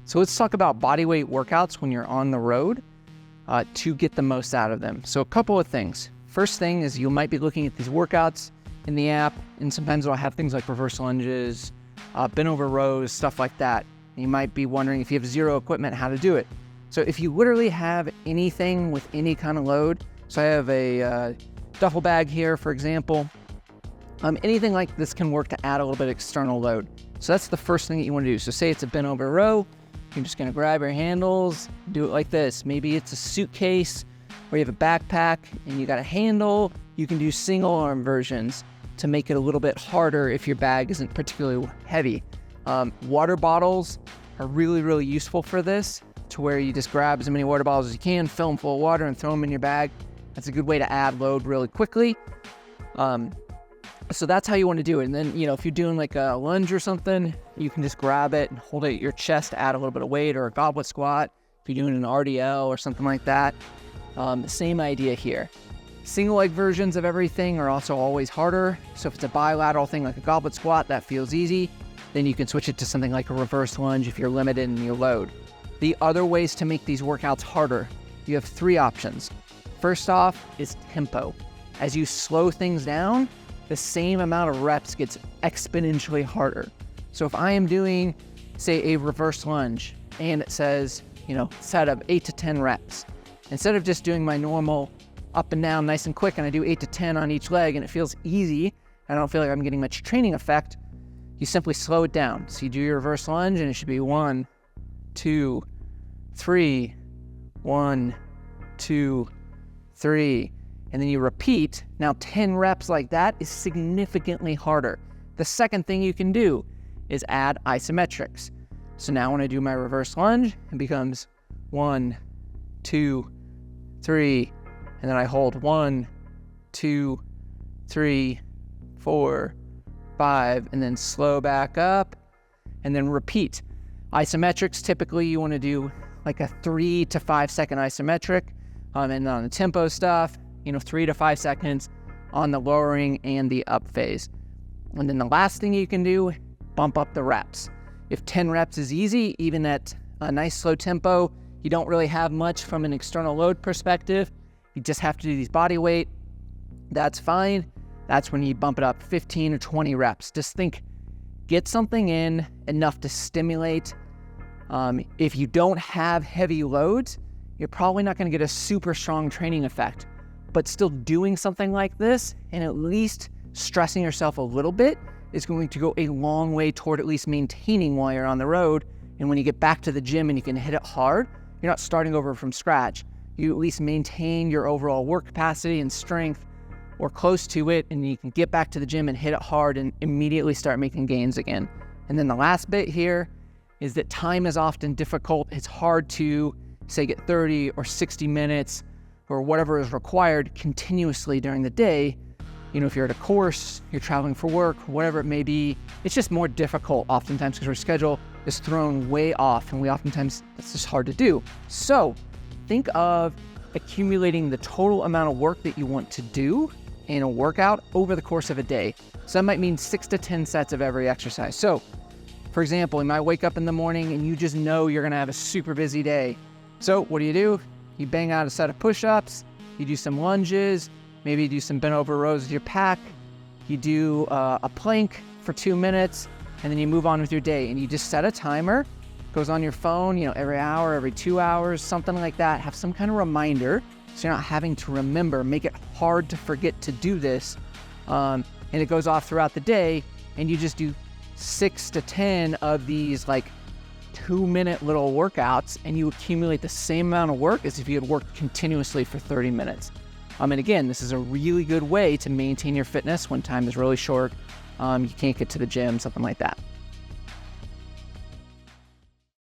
So let's talk about body weight workouts when you're on the road to get the most out of them. So a couple of things. First thing is you might be looking at these workouts in the app, and sometimes they'll have things like reverse lunges, bent over rows, stuff like that. And you might be wondering, if you have zero equipment, how to do it. So if you literally have anything with any kind of load, so I have a duffel bag here, for example, anything like this can work to add a little bit of external load. So that's the first thing that you want to do. So say it's a bent over row, you're just going to grab your handles, do it like this. Maybe it's a suitcase where you have a backpack and you got a handle. You can do single arm versions to make it a little bit harder if your bag isn't particularly heavy. Water bottles are really, really useful for this, to where you just grab as many water bottles as you can, fill them full of water, and throw them in your bag. That's a good way to add load really quickly. So that's how you want to do it. And then, if you're doing like a lunge or something, you can just grab it and hold it at your chest to add a little bit of weight, or a goblet squat if you're doing an RDL or something like that. Same idea here. Single leg versions of everything are also always harder. So if it's a bilateral thing like a goblet squat, that feels easy. Then you can switch it to something like a reverse lunge if you're limited in your load. The other ways to make these workouts harder, you have 3 options. First off is tempo. As you slow things down, the same amount of reps gets exponentially harder. So if I am doing, say, a reverse lunge, and it says, set of 8 to 10 reps, instead of just doing my normal up and down nice and quick, and I do 8 to 10 on each leg and it feels easy, I don't feel like I'm getting much training effect, you simply slow it down. So you do your reverse lunge and it should be 1, 2, 3, 1, 2, 3, and then you repeat. Now 10 reps like that is significantly harder. The second thing you can do is add isometrics. So now when I do my reverse lunge, it becomes 1, 2, 3, and then I hold 1, 2, 3, 4, 5, and then slow back up, and then repeat. Isometrics, typically you want to do like a 3 to 5 second isometric, and on the tempo stuff, 3 to 5 seconds on the lowering and the up phase. And then the last thing you can do, bump up the reps. If 10 reps is easy, even at a nice slow tempo, you don't really have much from an external load perspective, you just have to do these body weight, that's fine. That's when you bump it up 15 or 20 reps. Just think, get something in enough to stimulate. If you don't have heavy loads, you're probably not going to get a super strong training effect. But still doing something like this and at least stressing yourself a little bit is going to go a long way toward at least maintaining while you're on the road. And when you get back to the gym and you can hit it hard, you're not starting over from scratch. You at least maintain your overall work capacity and strength, or close to it, and you can get back to the gym and hit it hard and immediately start making gains again. And then the last bit here is that time is often difficult. It's hard to, say, get 30 or 60 minutes or whatever is required continuously during the day. If you're at a course, you're traveling for work, whatever it may be, it's just more difficult oftentimes because our schedule is thrown way off, and oftentimes it's just hard to do. So think of accumulating the total amount of work that you want to do in a workout over the course of a day. So that might mean 6 to 10 sets of every exercise. So for example, you might wake up in the morning and you just know you're gonna have a super busy day. So what do? You bang out a set of push-ups, you do some lunges, maybe you do some bent over rows with your pack, you do a plank for 2 minutes, and then you move on with your day. And you just set a timer, goes on your phone, every hour, every 2 hours, something like that. Have some kind of reminder so you're not having to remember. Make it hard to forget to do this. And it goes off throughout the day, and you just do 6 to 10 of these like 2-minute little workouts, and you accumulate the same amount of work as if you had worked continuously for 30 minutes. And again, this is a really good way to maintain your fitness when time is really short. You can't get to the gym, something like that.